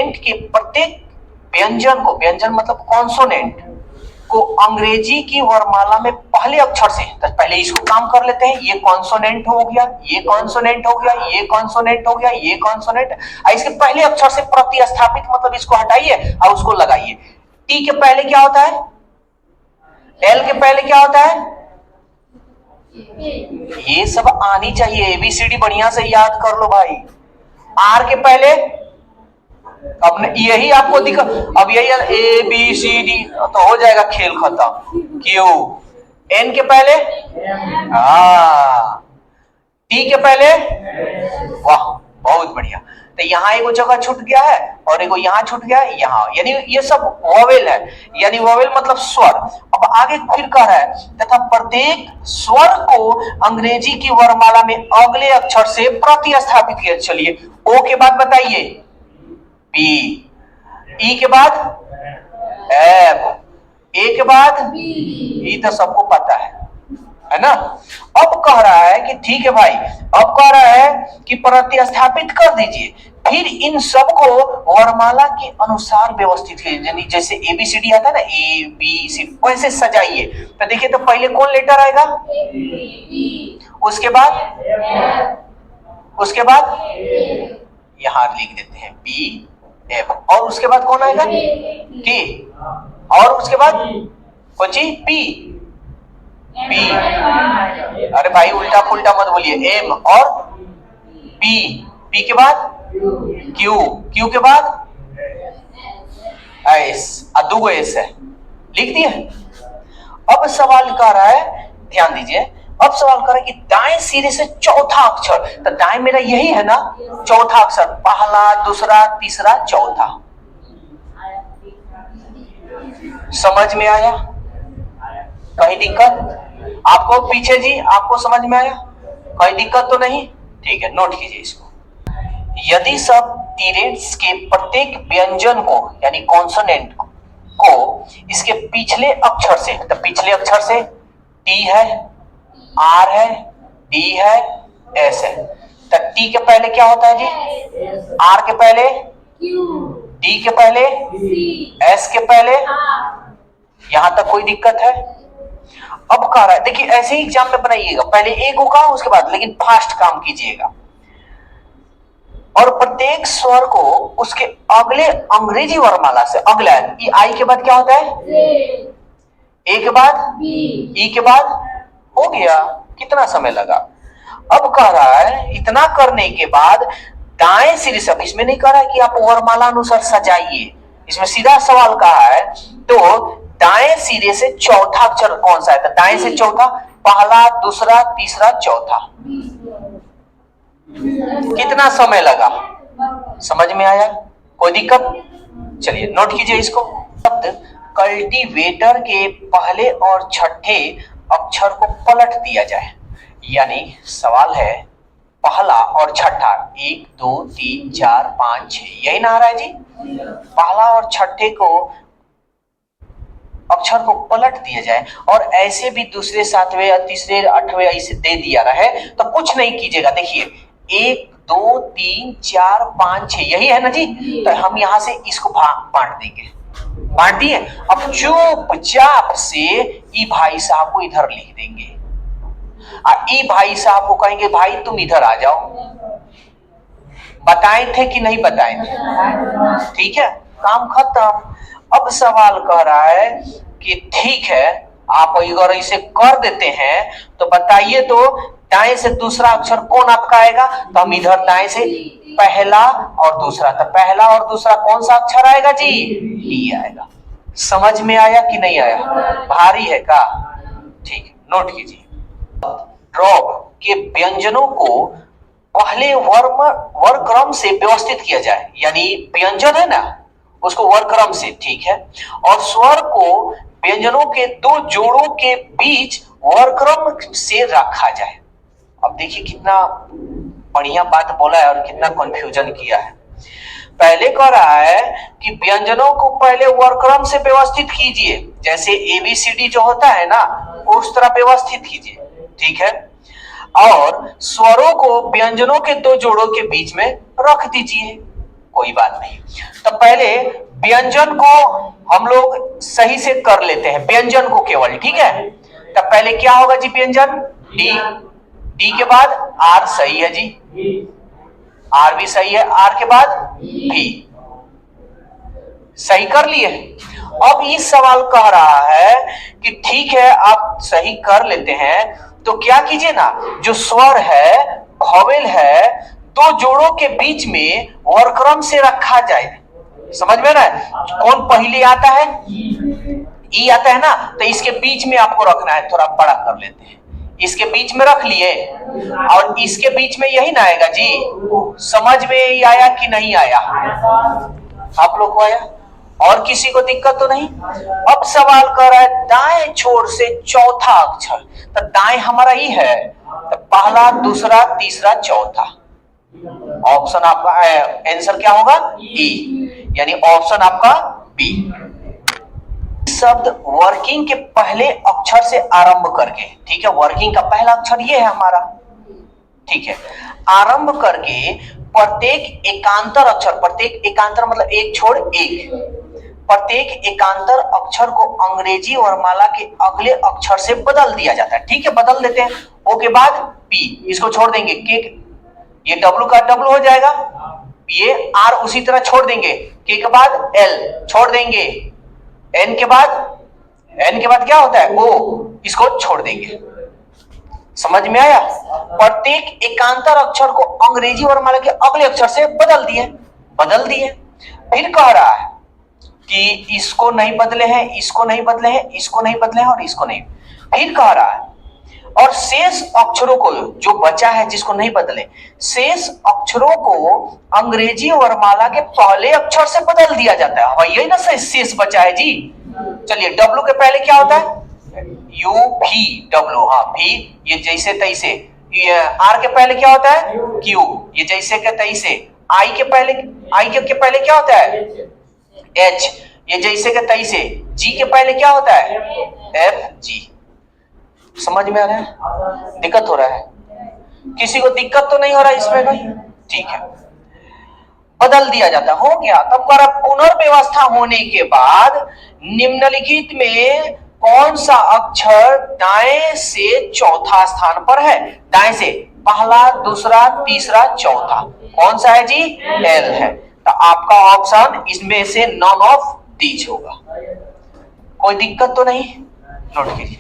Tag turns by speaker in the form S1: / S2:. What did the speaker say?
S1: Consonant के प्रत्येक व्यंजन को, व्यंजन मतलब कॉन्सोनेंट को अंग्रेजी की वर्णमाला में पहले अक्षर से, तो पहले इसको काम कर लेते हैं। ये कॉन्सोनेंट हो गया, ये कॉन्सोनेंट हो गया, ये कॉन्सोनेंट हो गया, ये कॉन्सोनेंट, इसके पहले अक्षर से प्रतिस्थापित मतलब इसको हटाइए और उसको लगाइए। टी के पहले क्या होता है, एल के पहले क्या होता है, ये सब आनी चाहिए, एबीसीडी बढ़िया से याद कर लो भाई। आर के पहले, अब यही आपको दिखा, अब यही ए बी सी डी तो हो जाएगा खेल खत्म। क्यू, एन के पहले, टी के पहले, वाह बहुत बढ़िया। तो यहाँ एगो जगह छूट गया है और एगो यहाँ छूट गया है, यहाँ, यानी ये सब वोवेल है, यानी वोवेल मतलब स्वर। अब आगे फिर कह रहा है तथा प्रत्येक स्वर को अंग्रेजी की वर्णमाला में अगले अक्षर से प्रतिस्थापित किया। चलिए, ओ के बाद बताइए पी, ई के बाद एफ, ए के बाद ई, तो सबको पता है ना। अब कह रहा है कि ठीक है भाई, अब कह रहा है कि प्रतिस्थापित कर दीजिए, फिर इन सबको वर्णमाला के अनुसार व्यवस्थित कीजिए। जैसे एबीसीडी आता है ना, ए बी सी, वैसे सजाइए। तो देखिए, तो पहले कौन लेटर आएगा, उसके बाद यहां लिख देते हैं बी एफ, और उसके बाद कौन आएगा, टी, और उसके बाद कौन सी, पी, पी, अरे भाई उल्टा पुल्टा मत बोलिए, एम और पी, पी के बाद क्यू, क्यू के बाद एस, दो एस है, लिख दिए। अब सवाल कर रहा है, ध्यान दीजिए, अब सवाल कर रहा है कि दाएं सिरे से चौथा अक्षर, तो दाएं मेरा यही है ना, चौथा अक्षर, पहला, दूसरा, तीसरा, चौथा। समझ में आया, कहीं दिक्कत आपको पीछे जी, आपको समझ में आया, कोई दिक्कत तो नहीं, ठीक है, नोट कीजिए इसको। यदि सब टीरेट्स के प्रत्येक व्यंजन को यानी कॉन्सोनेंट को इसके पिछले अक्षर से, तो पिछले अक्षर से टी है, आर है, डी है, एस है, तो टी के पहले क्या होता है जी, आर के पहले क्यू, डी के पहले सी, एस के पहले, यहां तक कोई दिक्कत है। अब कह रहा है, देखिए ऐसे ही एग्जाम में बनाइएगा, पहले एक होगा उसके बाद, लेकिन फास्ट काम कीजिएगा। और प्रत्येक स्वर को उसके अगले अंग्रेजी वर्णमाला से, अगला आई के बाद क्या होता है, ए के बाद ई के बाद, हो गया। कितना समय लगा। अब कह रहा है इतना करने के बाद दाएं सिरे से, इसमें नहीं कह रहा है कि आप वर्णमाला अनुसार सजाइए, इसमें सीधा सवाल कहा है, तो दाएं सिरे से चौथा अक्षर कौन सा है, तो दाएं से चौथा, पहला, दूसरा, तीसरा, चौथा। कितना समय लगा, समझ में आया, कोई दिक्कत। चलिए नोट कीजिए इसको। शब्द कल्टीवेटर के पहले और छठे अक्षर को पलट दिया जाए, यानी सवाल है पहला और छठा, 1 2 3 4 5 6, यही ना आ रहा है जी। पहला और छठे को अक्षर को पलट दिया जाए और ऐसे भी दूसरे, सातवें या तीसरे, आठवें ऐसे दे दिया रहा है, तो कुछ नहीं कीजिएगा। देखिए 1 2 3 4 5 6, यही है ना जी, तो हम यहां से इसको बांट देंगे, बांट दिए। अब चुपचाप से ई भाई साहब को इधर लिख देंगे, ई भाई साहब को कहेंगे भाई तुम इधर आ जाओ। बताए थे कि नहीं बताए थे, ठीक है, काम खत्म। अब सवाल कह रहा है कि ठीक है, आप अगर इसे कर देते हैं तो बताइए, तो दाएं से दूसरा अक्षर कौन आपका आएगा, तो हम इधर दाएं से पहला और दूसरा, तो पहला और दूसरा कौन सा अक्षर आएगा जी, डी आएगा। समझ में आया कि नहीं आया, भारी है का, ठीक है, नोट कीजिए। ड्रॉप के व्यंजनों को पहले वर्णक्रम से व्यवस्थित किया जाए, यानी व्यंजन है ना उसको वर्णक्रम से, ठीक है, और स्वर को व्यंजनों के दो जोड़ों के बीच वर्णक्रम से रखा जाए। अब देखिए कितना बढ़िया बात बोला है और कितना कंफ्यूजन किया है। पहले कह रहा है कि व्यंजनों को पहले वर्णक्रम से व्यवस्थित कीजिए, जैसे एबीसीडी जो होता है ना उस तरह व्यवस्थित कीजिए, ठीक है, और स्वरों को व्यंजनों के दो जोड़ों के बीच में रख दीजिए, कोई बात नहीं। तो पहले व्यंजन को हम लोग सही से कर लेते हैं, व्यंजन को केवल, ठीक है। तो पहले क्या होगा जी, व्यंजन डी, डी के बाद आर, सही है जी, आर भी सही है, आर के बाद भी सही कर लिए। अब इस सवाल कह रहा है कि ठीक है आप सही कर लेते हैं, तो क्या कीजिए ना, जो स्वर है, वॉवेल है, दो जोड़ों के बीच में वर्क्रम से रखा जाए। समझ में ना, कौन पहले आता है, ई आता है ना, तो इसके बीच में आपको रखना है। थोड़ा बड़ा कर लेते हैं, इसके बीच में रख लिए, और इसके बीच में यही ना आएगा जी। समझ में आया कि नहीं आया आप लोग को? आया? और किसी को दिक्कत तो नहीं? अब सवाल कर रहा है दाएं छोर से चौथा अक्षर, तो दाएं हमारा ई है, तो पहला, दूसरा, तीसरा, चौथा। ऑप्शन आपका आंसर क्या होगा, ई, यानी ऑप्शन आपका बी। शब्द वर्किंग के पहले अक्षर से आरंभ करके, ठीक है, वर्किंग का पहला अक्षर ये है हमारा, ठीक है, आरंभ करके प्रत्येक एकांतर अक्षर, प्रत्येक एकांतर मतलब एक छोड़ एक, प्रत्येक एकांतर अक्षर को अंग्रेजी वर्णमाला के अगले अक्षर से बदल दिया जाता है, ठीक है, बदल देते हैं। ओ के बाद पी, इसको छोड़ देंगे, के, ये डब्लू का डब्लू हो जाएगा, ये आर उसी तरह छोड़ देंगे, के के बाद एल छोड़ देंगे, एन के बाद क्या होता है, ओ, इसको छोड़ देंगे। समझ में आया? प्रत्येक एकांतर अक्षर को अंग्रेजी वर्णमाला के अगले अक्षर से बदल दिए। फिर कह रहा है कि इसको नहीं बदले हैं, इसको नहीं बदले हैं, इसको नहीं बदले हैं, और इसको नहीं। फिर कह रहा है और शेष अक्षरों को, जो बचा है जिसको नहीं बदले, शेष अक्षरों को अंग्रेजी वर्णमाला के पहले अक्षर से बदल दिया जाता है। यही ना शेष बचा है जी। चलिए, डब्लू के पहले क्या होता है, यू, भी, डब्लू, हाँ भी, ये जैसे तैसे। आर के पहले क्या होता है, क्यू, ये जैसे के तैसे। आई के पहले क्या होता है, एच, ये जैसे के तैसे। जी के पहले क्या होता है, एफ, जी। समझ में आ रहा है? दिक्कत हो रहा है? किसी को दिक्कत तो नहीं हो रहा इसमें भाई? ठीक है, बदल दिया जाता, हो गया। तब कर पुनर्व्यवस्था होने के बाद निम्नलिखित में कौन सा अक्षर दाएं से चौथा स्थान पर है? दाएं से पहला, दूसरा, तीसरा, चौथा कौन सा है जी? एल है। तो आपका ऑप्शन इसमें से नॉन ऑफ दीज होगा। कोई दिक्कत तो नहीं? नोट कीजिए।